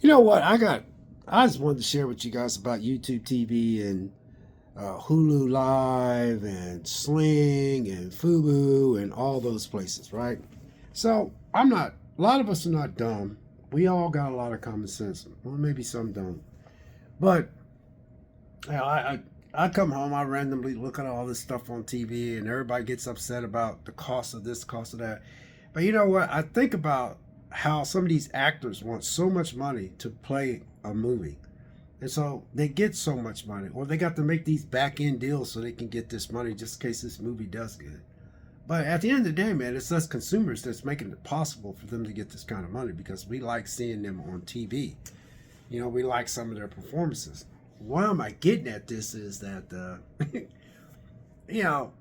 You know what? I just wanted to share with you guys about YouTube TV and Hulu Live and Sling and Fubu and all those places, right? So I'm not. A lot of us are not dumb. We all got a lot of common sense. Well, maybe some don't. But you know, I come home. I randomly look at all this stuff on TV, and everybody gets upset about the cost of this, cost of that. But you know what? I think about how some of these actors want so much money to play a movie. And so they get so much money, or they got to make these back end deals so they can get this money just in case this movie does good. But at the end of the day, man, it's us consumers that's making it possible for them to get this kind of money because we like seeing them on TV. You know, we like some of their performances. Why am I getting at this is that, you know,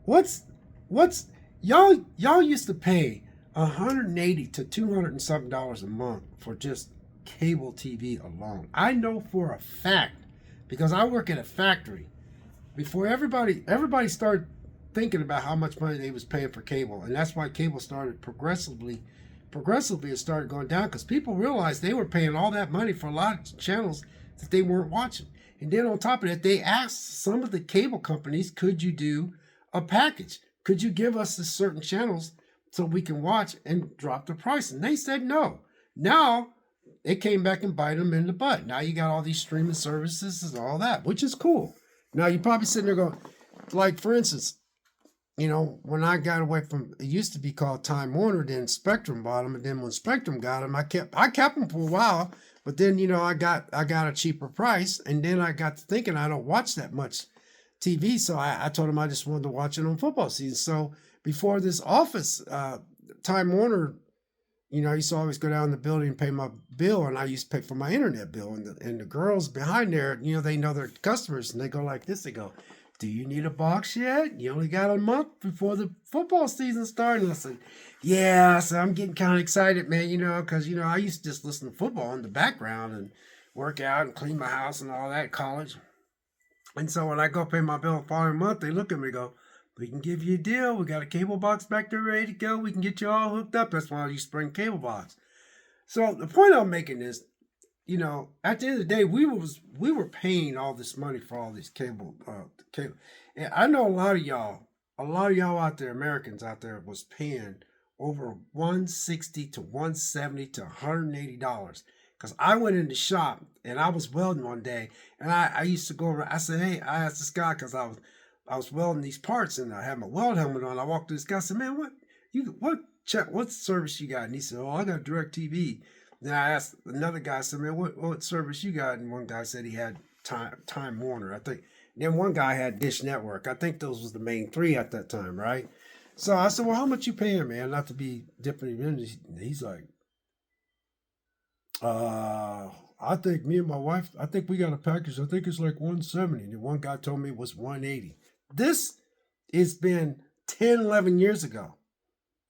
what's, what's, y'all used to pay 180 to 200 and something dollars a month for just cable TV alone. I know for a fact because I work at a factory. Before everybody started thinking about how much money they was paying for cable, and that's why cable started progressively it started going down because people realized they were paying all that money for a lot of channels that they weren't watching. And then on top of that, they asked some of the cable companies, could you do a package? Could you give us the certain channels so we can watch and drop the price? And they said no. Now it came back and bite them in the butt. Now you got all these streaming services and all that, which is cool. Now you're probably sitting there going, like for instance, when I got away from it used to be called Time Warner, then Spectrum bought them, and then when Spectrum got them, I kept them for a while, but then I got a cheaper price, and then I got to thinking I don't watch that much TV, so I told them I just wanted to watch it on football season. So before this office, Time Warner, I used to always go down the building and pay my bill, and I used to pay for my internet bill. And the girls behind there, they know their customers, and they go like this. They go, "Do you need a box yet? You only got a month before the football season starts." And I said, "Yeah." So I'm getting kind of excited, man. Because I used to just listen to football in the background and work out and clean my house and all that at college. And so when I go pay my bill the following month, they look at me and go, "We can give you a deal. We got a cable box back there ready to go. We can get you all hooked up." That's why I use Spring Cable Box. So the point I'm making is, at the end of the day, we were paying all this money for all these cable. And I know a lot of y'all out there, Americans out there, was paying over 160 to 170 to $180. Because I went in the shop and I was welding one day, and I used to go around. I said, "Hey," I asked this guy because I was welding these parts and I had my weld helmet on. I walked to this guy. I said, "Man, what service you got?" And he said, "Oh, I got DirecTV." Then I asked another guy. I said, "Man, what service you got?" And one guy said he had Time Warner, I think. And then one guy had Dish Network. I think those was the main three at that time, right? So I said, "Well, how much you paying, man?" Not to be dipping in. He's like, I think me and my wife, I think we got a package. I think it's like 170. And one guy told me it was 180. This has been 10, 11 years ago.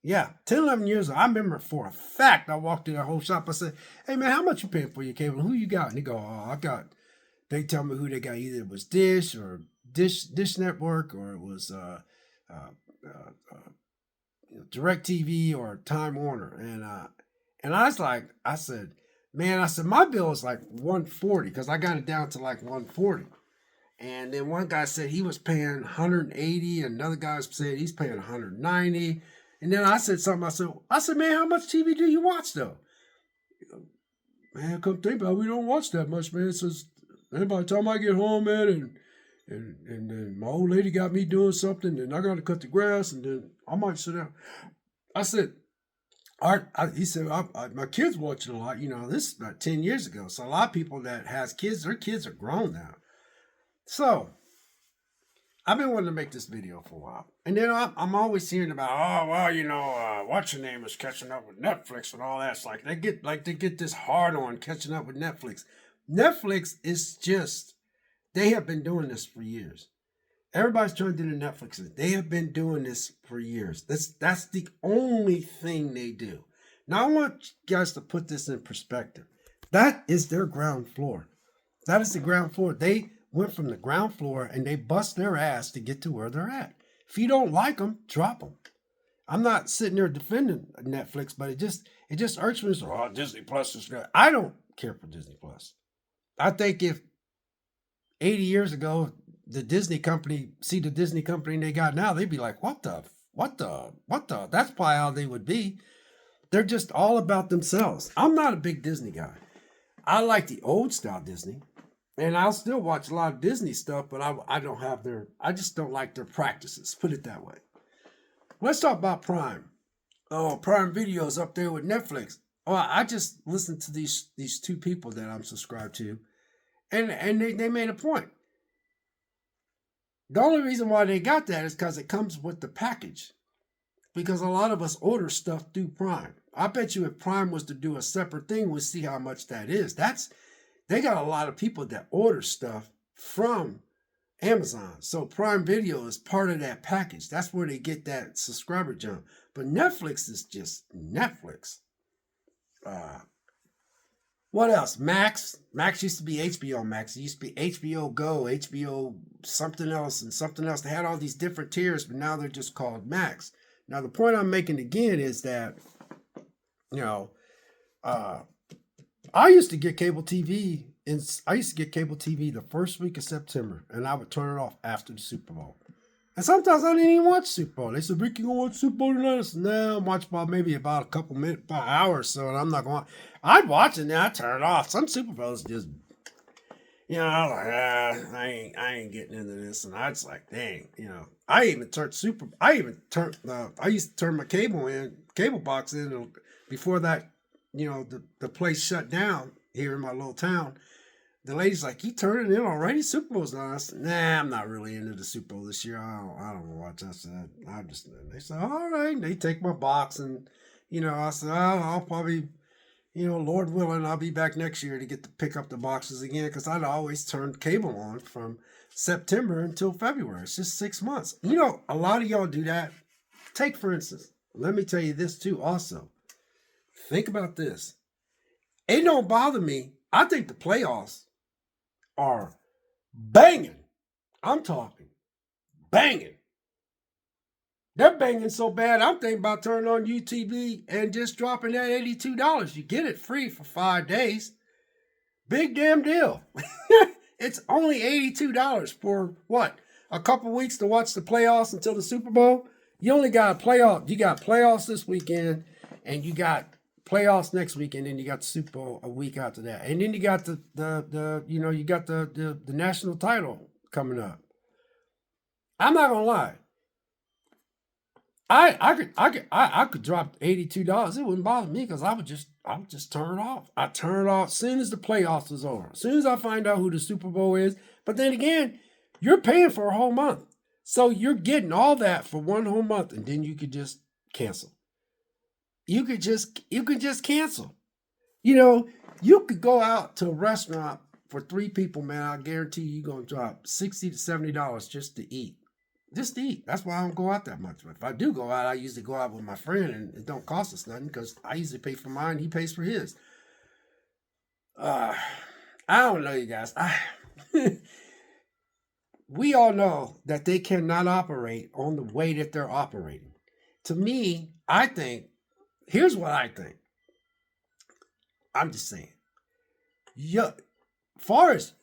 Yeah, 10, 11 years ago. I remember for a fact, I walked in the whole shop. I said, "Hey, man, how much you paying for your cable? Who you got?" And they go, "Oh, I got," they tell me who they got. Either it was Dish or Dish Network, or it was uh, uh, DirecTV or Time Warner. And I said, "Man," I said, "my bill is like 140 because I got it down to like 140." And then one guy said he was paying 180, and another guy said he's paying 190. And then I said something. I said, "Man, how much TV do you watch though?" "Man, come think about it, we don't watch that much, man. It's just, and by the time I get home, man, and then my old lady got me doing something, and I got to cut the grass, and then I might sit down." I said, he said, "My kids watching a lot. This is about 10 years ago. So a lot of people that has kids, their kids are grown now. So I've been wanting to make this video for a while. And then I'm always hearing about, oh, well, what's your name is catching up with Netflix and all that. It's like they get this hard on catching up with Netflix. Netflix is just, they have been doing this for years. Everybody's trying to do the Netflix. They have been doing this for years. That's the only thing they do. Now I want you guys to put this in perspective. That is their ground floor. That is the ground floor. They went from the ground floor and they bust their ass to get to where they're at. If you don't like them, drop them. I'm not sitting there defending Netflix, but it just irks me. So, oh, Disney Plus is good. I don't care for Disney Plus. I think if 80 years ago the Disney company they got now, they'd be like, what the? That's probably how they would be. They're just all about themselves. I'm not a big Disney guy. I like the old style Disney, and I'll still watch a lot of Disney stuff, but I don't have I just don't like their practices. Put it that way. Let's talk about Prime. Oh, Prime Video's up there with Netflix. Oh, I just listened to these two people that I'm subscribed to, and they made a point. The only reason why they got that is because it comes with the package. Because a lot of us order stuff through Prime. I bet you if Prime was to do a separate thing, we'd see how much that is. They got a lot of people that order stuff from Amazon. So Prime Video is part of that package. That's where they get that subscriber jump. But Netflix is just Netflix. Uh, what else? Max. Max used to be HBO Max. It used to be HBO Go, HBO something else, and something else. They had all these different tiers, but now they're just called Max. Now, the point I'm making again is that, you know, uh, I used to get cable TV, and I used to get cable TV the first week of September, and I would turn it off after the Super Bowl. And sometimes I didn't even watch Super Bowl. They said, Ricky, you gonna watch Super Bowl tonight? I said, no, I'm watching about a couple minutes, about an hour or so, and I'm not going to. I'd watch it, and then I'd turn it off. Some Super Bowls just, I was like, I ain't getting into this. And I was like, dang, I used to turn my cable box in before that, the place shut down here in my little town. The lady's like, you turning in already? Super Bowl's on. I said, nah, I'm not really into the Super Bowl this year. I don't watch. I said, they said, all right. And they take my box and, I said, I'll probably, Lord willing, I'll be back next year to get to pick up the boxes again because I'd always turned cable on from September until February. It's just 6 months. A lot of y'all do that. Take, for instance, let me tell you this too also. Think about this. It don't bother me. I think the playoffs are banging. I'm talking banging. They're banging so bad, I'm thinking about turning on UTV and just dropping that $82. You get it free for 5 days. Big damn deal. It's only $82 for what? A couple weeks to watch the playoffs until the Super Bowl? You only got you got playoffs this weekend, and you got playoffs next week, and then you got the Super Bowl a week after that. And then you got you got the national title coming up. I'm not gonna lie. I could drop $82. It wouldn't bother me because I would just turn it off. I turn it off as soon as the playoffs is over. As soon as I find out who the Super Bowl is. But then again, you're paying for a whole month. So you're getting all that for one whole month, and then you could just cancel. You could just cancel. You could go out to a restaurant for 3 people, man. I guarantee you're gonna drop $60 to $70 just to eat. Just to eat. That's why I don't go out that much. But if I do go out, I usually go out with my friend, and it don't cost us nothing because I usually pay for mine, he pays for his. I don't know, you guys. We all know that they cannot operate on the way that they're operating. To me, here's what I think. I'm just saying. Yeah, far as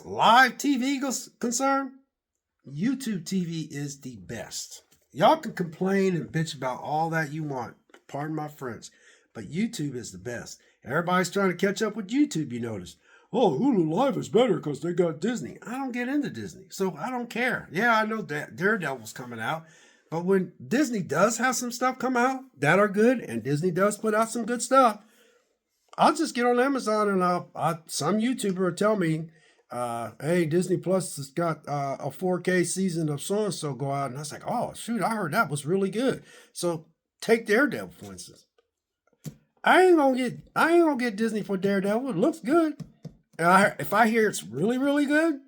live TV goes concerned, YouTube TV is the best. Y'all can complain and bitch about all that you want. Pardon my French. But YouTube is the best. Everybody's trying to catch up with YouTube, you notice. Oh, Hulu Live is better because they got Disney. I don't get into Disney, so I don't care. Yeah, I know that Daredevil's coming out. But when Disney does have some stuff come out that are good, and Disney does put out some good stuff, I'll just get on Amazon and some YouTuber will tell me, hey, Disney Plus has got a 4K season of so-and-so go out. And I was like, oh, shoot, I heard that was really good. So take Daredevil, for instance. I ain't gonna get Disney for Daredevil. It looks good. If I hear it's really, really good,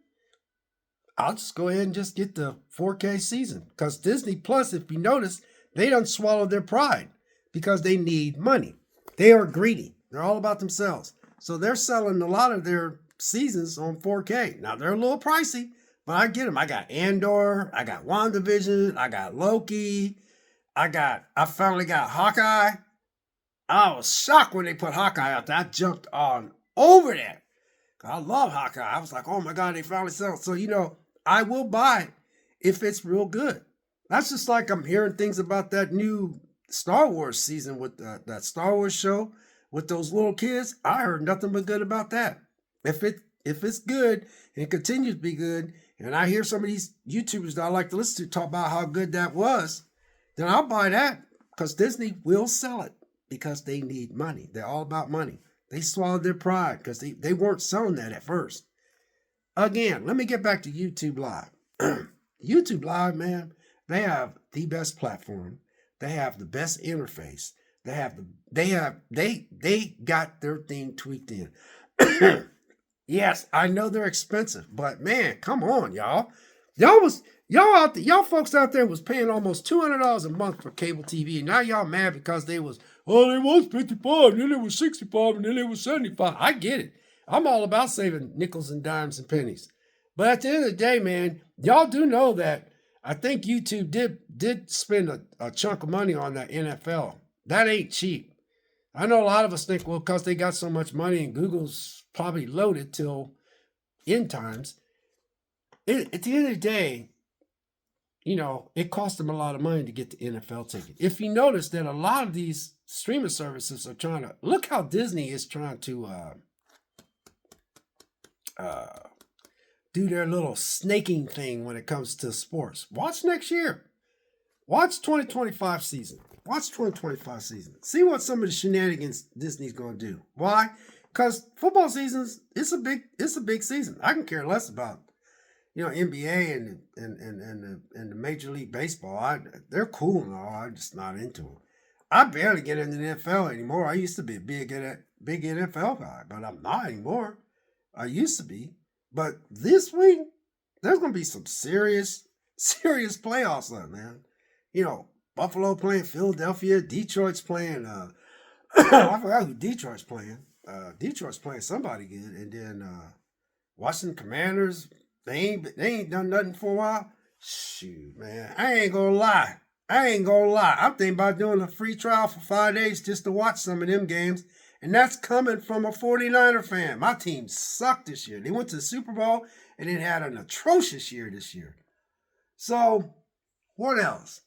I'll just go ahead and just get the 4K season. Because Disney Plus, if you notice, they done swallowed their pride because they need money. They are greedy. They're all about themselves. So they're selling a lot of their seasons on 4K. Now, they're a little pricey, but I get them. I got Andor. I got WandaVision. I got Loki. I finally got Hawkeye. I was shocked when they put Hawkeye out there. I jumped on over that. I love Hawkeye. I was like, oh my God, they finally sell it. So, I will buy it if it's real good. That's just like I'm hearing things about that new Star Wars season with that Star Wars show with those little kids. I heard nothing but good about that. If it's good and it continues to be good, and I hear some of these YouTubers that I like to listen to talk about how good that was, then I'll buy that because Disney will sell it because they need money. They're all about money. They swallowed their pride because they weren't selling that at first. Again, let me get back to YouTube Live. YouTube Live, man, they have the best platform. They have the best interface. They got their thing tweaked in. Yes, I know they're expensive, but man, come on, y'all. Y'all folks out there was paying almost $200 a month for cable TV. And now y'all mad because they was 55, and then it was 65, and then it was 75. I get it. I'm all about saving nickels and dimes and pennies. But at the end of the day, man, y'all do know that I think YouTube did spend a chunk of money on that NFL. That ain't cheap. I know a lot of us think, well, because they got so much money and Google's probably loaded till end times. At the end of the day, it cost them a lot of money to get the NFL ticket. If you notice that a lot of these streaming services are trying to, look how Disney is trying to do their little snaking thing when it comes to sports. Watch next year. Watch 2025 season. Watch 2025 season. See what some of the shenanigans Disney's going to do. Why? Because football seasons, it's a big season. I can care less about NBA and the Major League Baseball. They're cool and all. I'm just not into them. I barely get into the NFL anymore. I used to be a big NFL guy, but I'm not anymore. I used to be. But this week, there's going to be some serious playoffs on, man. Buffalo playing Philadelphia. Detroit's playing. I forgot who Detroit's playing. Detroit's playing somebody good. And then Washington Commanders, they ain't done nothing for a while. Shoot, man. I ain't gonna lie. I'm thinking about doing a free trial for 5 days just to watch some of them games. And that's coming from a 49er fan. My team sucked this year. They went to the Super Bowl and it had an atrocious year this year. So, what else?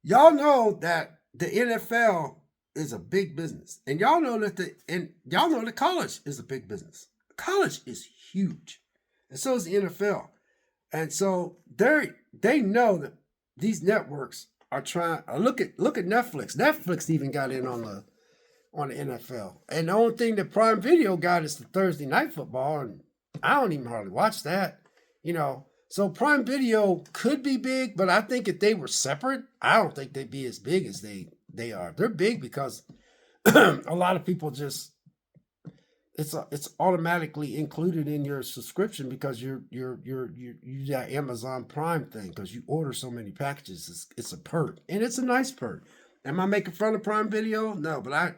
Y'all know that the NFL is a big business. And y'all know that college is a big business. College is huge. And so is the NFL. And so they know that these networks are trying. Look at Netflix. Netflix even got in on the NFL. And the only thing that Prime Video got is the Thursday night football, and I don't even hardly watch that. So Prime Video could be big, but I think if they were separate, I don't think they'd be as big as they are. They're big because a lot of people just it's automatically included in your subscription because you that Amazon Prime thing because you order so many packages. It's a perk, and it's a nice perk. Am I making fun of Prime Video? No, but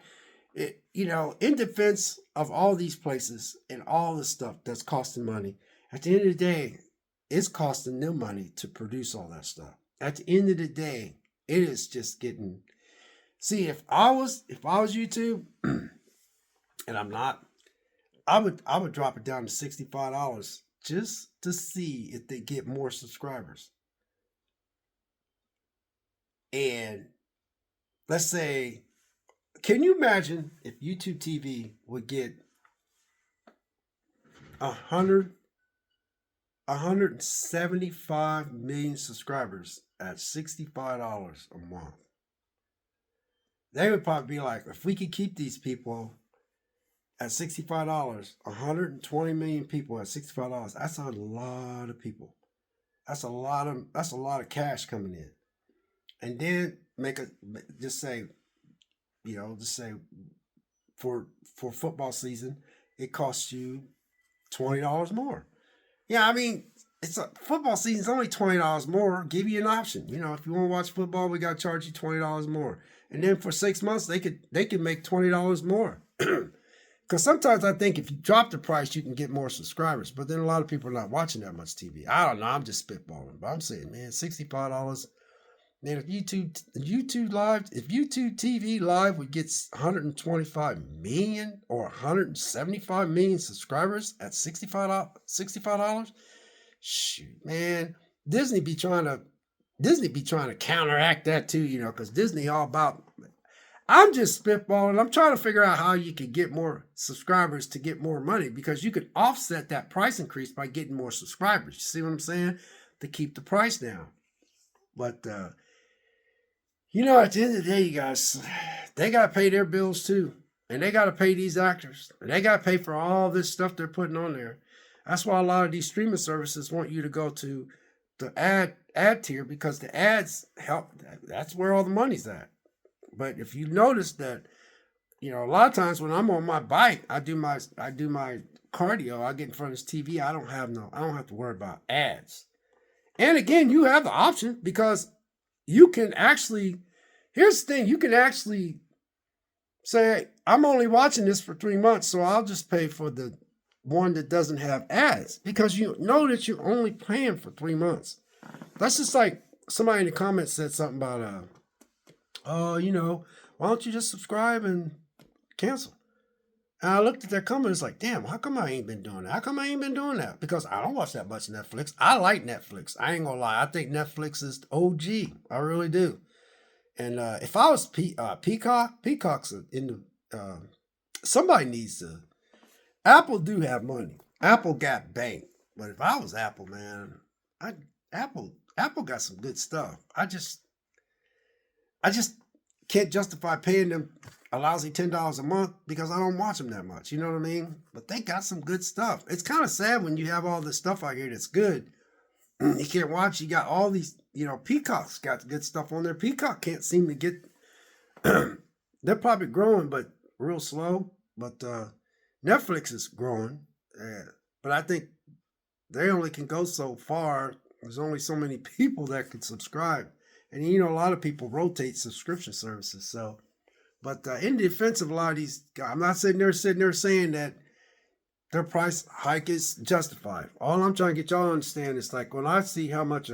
in defense of all these places and all the stuff that's costing money, at the end of the day, it's costing them money to produce all that stuff. At the end of the day, it is just getting. See, if I was YouTube, and I'm not, I would drop it down to $65 just to see if they get more subscribers. And let's say, can you imagine if YouTube TV would get 175 million subscribers at $65 a month? They would probably be like, if we could keep these people at $65, 120 million people at $65, that's a lot of people. That's a lot of cash coming in. And then just say for football season, it costs you $20 more. Yeah, I mean, football season's only $20 more. Give you an option. If you want to watch football, we got to charge you $20 more. And then for 6 months, they could make $20 more. Because sometimes I think if you drop the price, you can get more subscribers. But then a lot of people are not watching that much TV. I don't know. I'm just spitballing. But I'm saying, man, $65 Man, if YouTube TV Live would get 125 million or 175 million subscribers at $65, shoot, man, Disney be trying to Disney be trying to counteract that too, because Disney all about. I'm just spitballing. I'm trying to figure out how you can get more subscribers to get more money, because you could offset that price increase by getting more subscribers. You see what I'm saying? To keep the price down. But at the end of the day, you guys, they got to pay their bills too. And they got to pay these actors. And they got to pay for all this stuff they're putting on there. That's why a lot of these streaming services want you to go to the ad tier, because the ads help. That's where all the money's at. But if you notice that, a lot of times when I'm on my bike, I do my cardio. I get in front of this TV. I don't have to worry about ads. And again, you have the option, because you can actually. Here's the thing: you can actually say, I'm only watching this for 3 months, so I'll just pay for the one that doesn't have ads, because you know that you're only paying for 3 months. That's just like somebody in the comments said something about, why don't you just subscribe and cancel? And I looked at their comments like, damn, how come I ain't been doing that? How come I ain't been doing that? Because I don't watch that much Netflix. I like Netflix. I ain't gonna lie. I think Netflix is OG. I really do. And if I was Peacock's in the, somebody needs to. Apple do have money. Apple got bank. But if I was Apple, man, Apple got some good stuff. I just can't justify paying them a lousy $10 a month, because I don't watch them that much. You know what I mean? But they got some good stuff. It's kind of sad when you have all this stuff out here that's good. You can't watch. You got all these, Peacock's got good stuff on there. Peacock can't seem to get. They're probably growing, but real slow. But Netflix is growing. But I think they only can go so far. There's only so many people that can subscribe. And, a lot of people rotate subscription services. So, but in defense of a lot of these guys, I'm not sitting there saying that their price hike is justified. All I'm trying to get y'all to understand is, like, when I see how much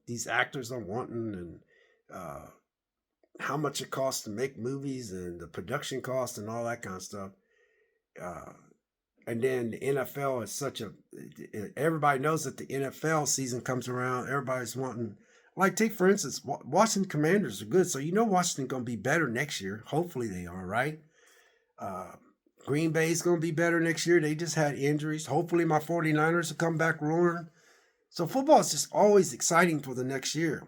these actors are wanting, and how much it costs to make movies, and the production cost and all that kind of stuff. And then the NFL is everybody knows that the NFL season comes around. Everybody's wanting, like, take for instance, Washington Commanders are good. So Washington going to be better next year. Hopefully they are, right? Green Bay's going to be better next year. They just had injuries. Hopefully my 49ers will come back roaring. So football is just always exciting for the next year.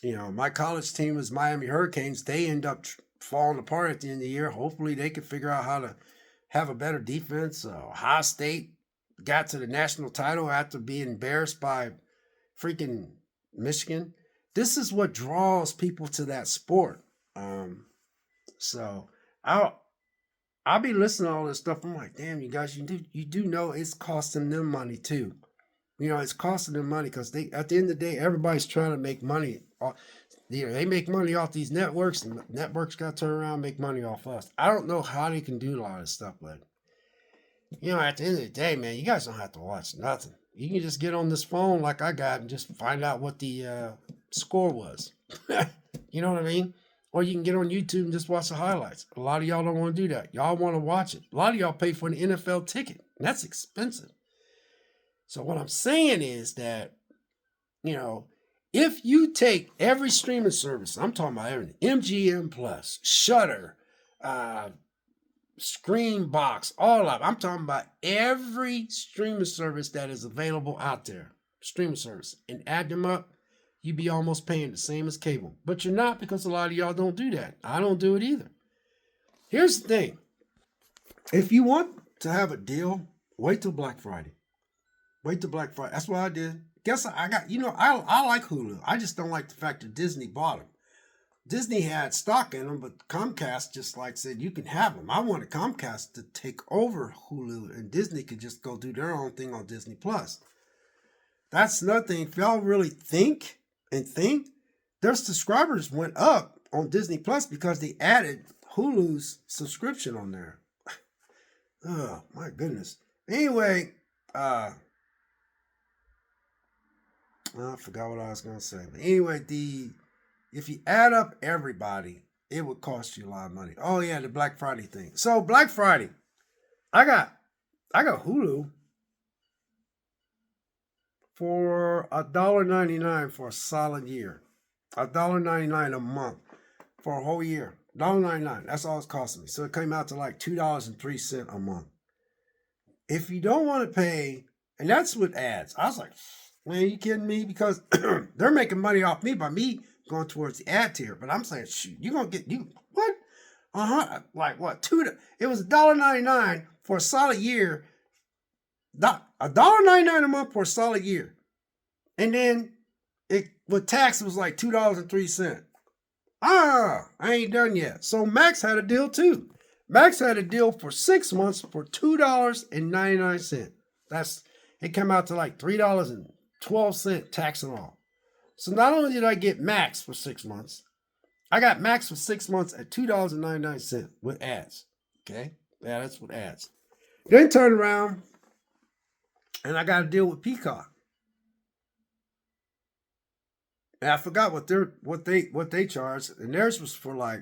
My college team is Miami Hurricanes. They end up falling apart at the end of the year. Hopefully they can figure out how to have a better defense. Ohio State got to the national title after being embarrassed by freaking Michigan. This is what draws people to that sport. So I'll be listening to all this stuff. I'm like, damn, you guys, you do know it's costing them money too. It's costing them money, because at the end of the day, everybody's trying to make money. They make money off these networks, and networks got to turn around and make money off us. I don't know how they can do a lot of stuff, but at the end of the day, man, you guys don't have to watch nothing. You can just get on this phone like I got and just find out what the score was. You know what I mean? Or you can get on YouTube and just watch the highlights. A lot of y'all don't want to do that. Y'all want to watch it. A lot of y'all pay for an NFL ticket, and that's expensive. So what I'm saying is that, if you take every streaming service, I'm talking about everything, MGM Plus, Shudder, Screenbox, all of it. I'm talking about every streaming service that is available out there, streaming service, and add them up, you'd be almost paying the same as cable. But you're not, because a lot of y'all don't do that. I don't do it either. Here's the thing. If you want to have a deal, wait till Black Friday. Wait till Black Friday. That's what I did. Guess I got, I like Hulu. I just don't like the fact that Disney bought them. Disney had stock in them, but Comcast just said, you can have them. I wanted Comcast to take over Hulu, and Disney could just go do their own thing on Disney Plus. That's another thing. If y'all really think, their subscribers went up on Disney Plus because they added Hulu's subscription on there. Oh, my goodness. Anyway, uh, I forgot what I was gonna say. But anyway, if you add up everybody, it would cost you a lot of money. Oh yeah, the Black Friday thing. So Black Friday, I got I got Hulu for $1.99 for a solid year. $1.99 a month for a whole year. $1.99. That's all it's costing me. So it came out to like $2.03 a month. If you don't want to pay, and that's with ads. I was like, man, you kidding me? Because they're making money off me by me going towards the ad tier. But I'm saying, shoot, you're gonna get you what? Like what? It was $1.99 for a solid year. $1.99 a month for a solid year. And then it with tax it was like $2.03. I ain't done yet. So Max had a deal too. Max had a deal for 6 months for $2.99. It came out to like $3.12 tax and all. So not only did I get Max for 6 months, I got Max for 6 months at $2.99 with ads. Okay? Yeah, that's with ads. Then turn around and I got to deal with Peacock. And I forgot what they charged, and theirs was for like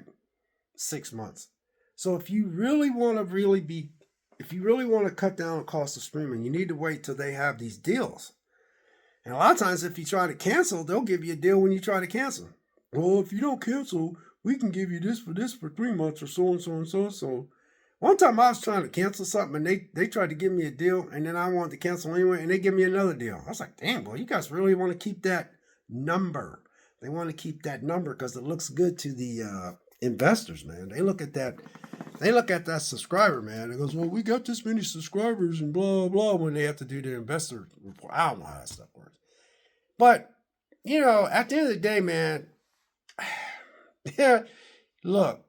6 months. So if you really want to cut down the cost of streaming, you need to wait till they have these deals. And a lot of times, if you try to cancel, they'll give you a deal when you try to cancel. Well, if you don't cancel, we can give you this for 3 months or so and so and so. So one time I was trying to cancel something and they tried to give me a deal, and then I wanted to cancel anyway, and they give me another deal. I was like, damn, boy, you guys really want to keep that number. They want to keep that number because it looks good to the investors, man. They look at that subscriber, man. It goes, well, we got this many subscribers and blah, blah, when they have to do the investor report. I don't know how that stuff works. But, at the end of the day, man, yeah, look,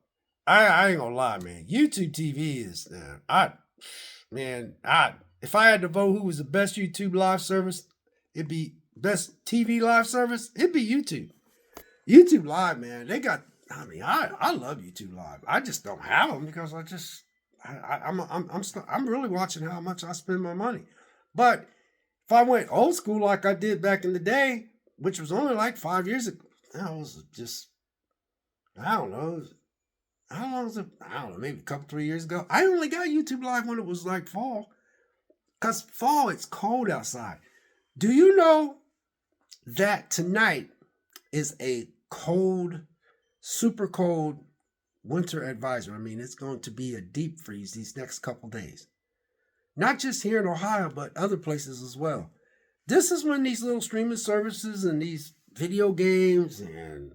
I ain't gonna lie, man. YouTube TV is, if I had to vote who was the best YouTube live service, it'd be best TV live service, it'd be YouTube. YouTube Live, man, I love YouTube Live. I just don't have them because I'm really watching how much I spend my money. But if I went old school like I did back in the day, which was only like 5 years ago, that was just, I don't know. How long was it? I don't know, maybe a couple, 3 years ago. I only got YouTube Live when it was like fall. Because fall, it's cold outside. Do you know that tonight is a cold, super cold winter advisory? I mean, it's going to be a deep freeze these next couple days. Not just here in Ohio, but other places as well. This is when these little streaming services and these video games and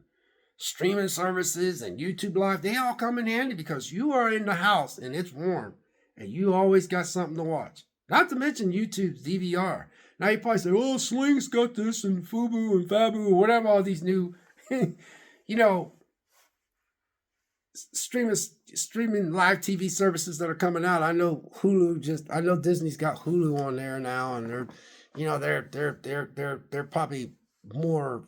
streaming services and YouTube Live, they all come in handy because you are in the house and it's warm and you always got something to watch. Not to mention YouTube's DVR. Now you probably say, oh, Sling's got this and Fubu and Fabu or whatever, all these new, streaming live TV services that are coming out. I know Disney's got Hulu on there now, and they're probably more,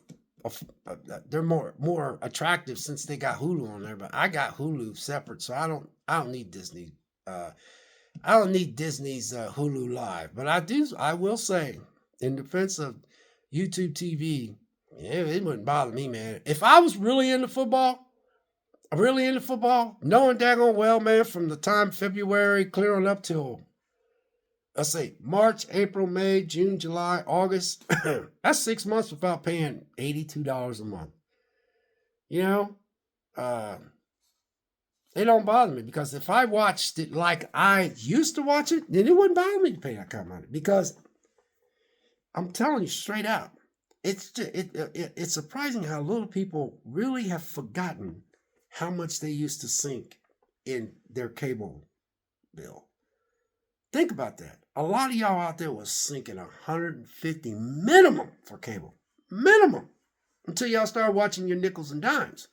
they're more attractive since they got Hulu on there. But I got Hulu separate, so I don't need Disney. I don't need Disney's Hulu Live, but I will say, in defense of YouTube TV, it wouldn't bother me, man. If I was really into football, knowing daggone well, man, from the time February clearing up till, let's say, March, April, May, June, July, August, that's 6 months without paying $82 a month. It don't bother me because if I watched it like I used to watch it, then it wouldn't bother me to pay that kind of money. Because I'm telling you straight out, it's surprising how little people really have forgotten how much they used to sink in their cable bill. Think about that. A lot of y'all out there was sinking $150 minimum for cable. Minimum. Until y'all started watching your nickels and dimes.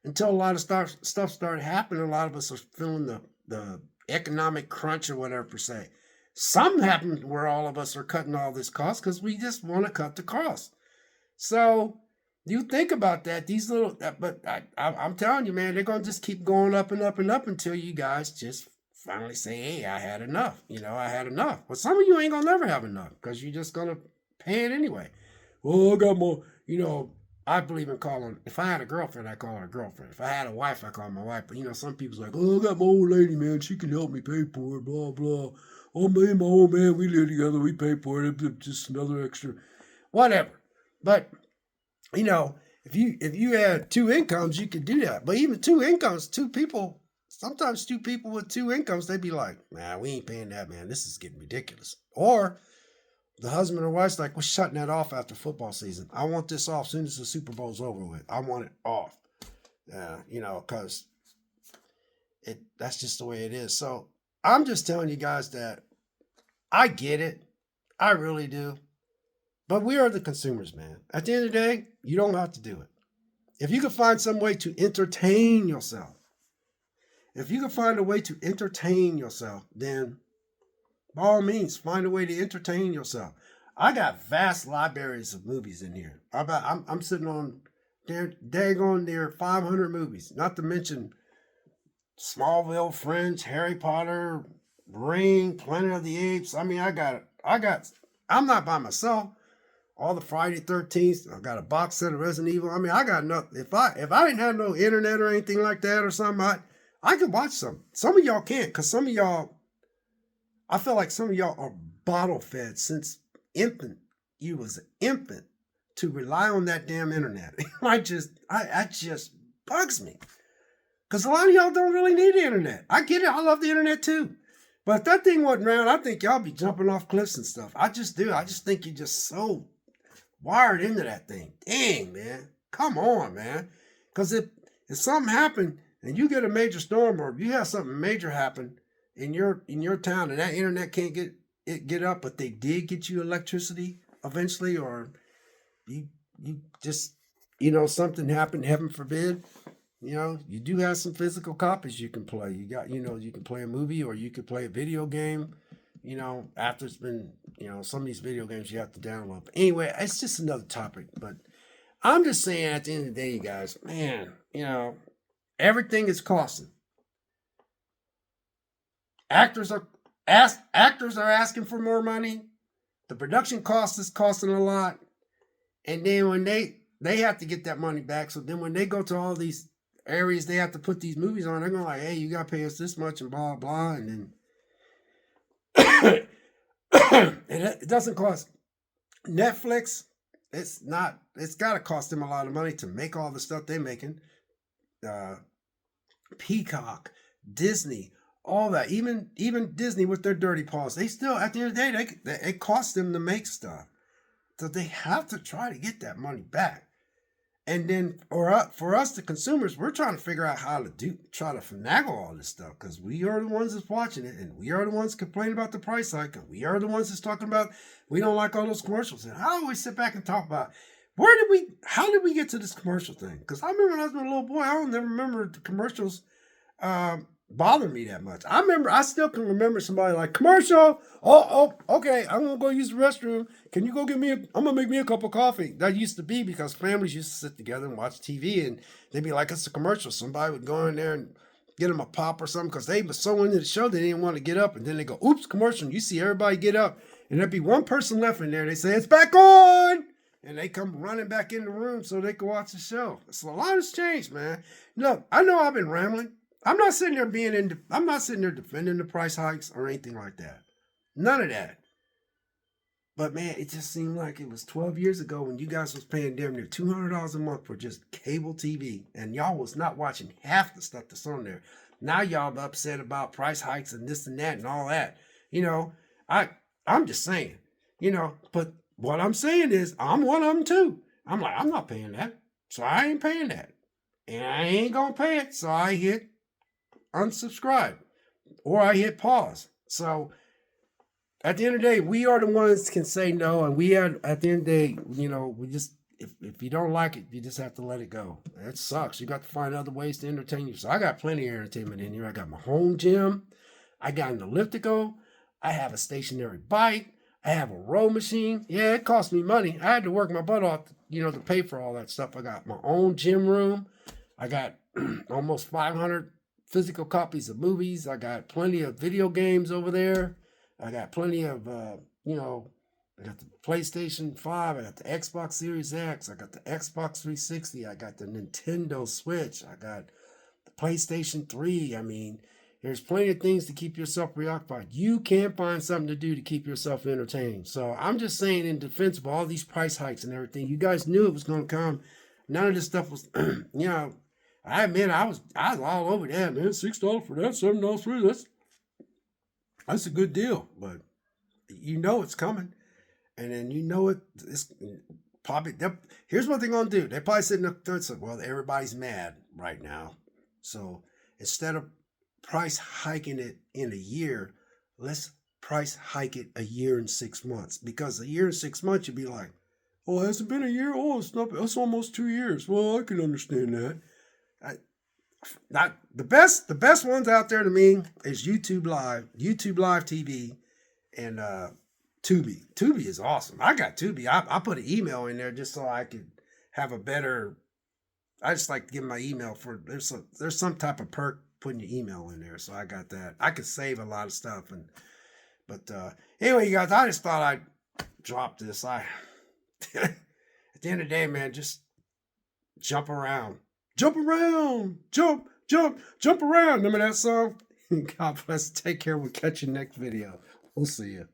Until a lot of stuff started happening, a lot of us are feeling the economic crunch or whatever per se. Something happened where all of us are cutting all this cost because we just want to cut the cost. So you think about that. I'm telling you, man, they're going to just keep going up and up and up until you guys just finally say, hey, I had enough. I had enough. But some of you ain't gonna never have enough because you're just gonna pay it anyway. Well, I got more, I believe in calling, if I had a girlfriend, I call her a girlfriend. If I had a wife, I call her my wife. But some people's like, oh, I got my old lady, man. She can help me pay for it, blah, blah. Oh, me and my old man, we live together. We pay for it. It's just another extra, whatever. But, if you had two incomes, you could do that. But even two incomes, two people, sometimes two people with two incomes, they'd be like, nah, we ain't paying that, man. This is getting ridiculous. Or the husband or wife's like, we're shutting that off after football season. I want this off as soon as the Super Bowl's over with. I want it off. Because that's just the way it is. So I'm just telling you guys that I get it. I really do. But we are the consumers, man. At the end of the day, you don't have to do it. If you can find some way to entertain yourself, then by all means, find a way to entertain yourself. I got vast libraries of movies in here. I'm sitting on near 500 movies, not to mention Smallville, Fringe, Harry Potter, Ring, Planet of the Apes. I mean, I'm not by myself. All the Friday 13th, I got a box set of Resident Evil. I mean, I got nothing. If I didn't have no internet or anything like that or something, I could watch some. Some of y'all can't, because some of y'all, I feel like some of y'all are bottle fed since you was an infant to rely on that damn internet. That just bugs me. Because a lot of y'all don't really need the internet. I get it. I love the internet too. But if that thing wasn't around, I think y'all be jumping off cliffs and stuff. I just do. I just think you're just so wired into that thing. Dang, man. Come on, man. Because if something happened and you get a major storm or you have something major happen in your town and that internet can't get up, but they did get you electricity eventually, or you just, something happened, heaven forbid, you do have some physical copies you can play. You got, you can play a movie or you could play a video game, after it's been, some of these video games you have to download. But anyway, it's just another topic. But I'm just saying at the end of the day, you guys, man, everything is costing. Actors are asking for more money. The production cost is costing a lot. And then when they have to get that money back. So then when they go to all these areas they have to put these movies on, they're going like, hey, you got to pay us this much and blah, blah. And then it doesn't cost Netflix. It's got to cost them a lot of money to make all the stuff they're making. Peacock, Disney, all that. Even Disney with their dirty paws, they still, at the end of the day, it costs them to make stuff. So they have to try to get that money back. And then for us, the consumers, we're trying to figure out how to try to finagle all this stuff, because we are the ones that's watching it, and we are the ones complaining about the price hike, and we are the ones that's talking about we don't like all those commercials. And I always sit back and talk about how did we get to this commercial thing? Because I remember when I was a little boy, I don't never remember the commercials bother me that much. I still can remember somebody like, commercial. Oh, okay. I'm gonna go use the restroom. Can you go I'm gonna make me a cup of coffee. That used to be because families used to sit together and watch TV, and they'd be like, it's a commercial. Somebody would go in there and get them a pop or something because they were so into the show they didn't want to get up, and then they go, oops, commercial. And you see everybody get up, and there'd be one person left in there. They say, it's back on. And they come running back in the room so they can watch the show. So a lot has changed, man. Look, I know I've been rambling. I'm not sitting there defending the price hikes or anything like that. None of that. But man, it just seemed like it was 12 years ago when you guys was paying damn near $200 a month for just cable TV, and y'all was not watching half the stuff that's on there. Now y'all upset about price hikes and this and that and all that. I'm just saying, but what I'm saying is I'm one of them too. I'm like, I'm not paying that. So I ain't paying that. And I ain't going to pay it. So I hit unsubscribe or I hit pause. So at the end of the day, we are the ones that can say no. And we are, at the end of the day, we just, if you don't like it, you just have to let it go. It sucks. You got to find other ways to entertain you. So I got plenty of entertainment in here. I got my home gym. I got an elliptical. I have a stationary bike. I have a row machine. Yeah, it cost me money. I had to work my butt off, to pay for all that stuff. I got my own gym room. I got almost 500 physical copies of movies. I got plenty of video games over there. I got plenty of, I got the PlayStation 5. I got the Xbox Series X. I got the Xbox 360. I got the Nintendo Switch. I got the PlayStation 3. I mean, there's plenty of things to keep yourself preoccupied. You can find something to do to keep yourself entertained. So I'm just saying, in defense of all these price hikes and everything, you guys knew it was going to come. None of this stuff was, I admit I was all over that, man. $6 for that, $7 for that. That's a good deal, but you know it's coming, and then it's probably. Here's what they're gonna do. They're probably sitting up there and say, "Well, everybody's mad right now, so instead of price hiking it in a year, let's price hike it a year and 6 months. Because a year and 6 months, you'd be like, oh, has it been a year? Oh, it's not. It's almost 2 years. Well, I can understand that. Not the best ones out there to me is YouTube Live TV, and Tubi. Tubi is awesome. I got Tubi. I put an email in there just so I could have a better. I just like to give my email for there's some type of perk putting your email in there, so I got that. I could save a lot of stuff, but anyway, you guys, I just thought I'd drop this. At the end of the day, man, just jump around. Jump around, jump around. Remember that song? God bless. Take care. We'll catch you next video. We'll see you.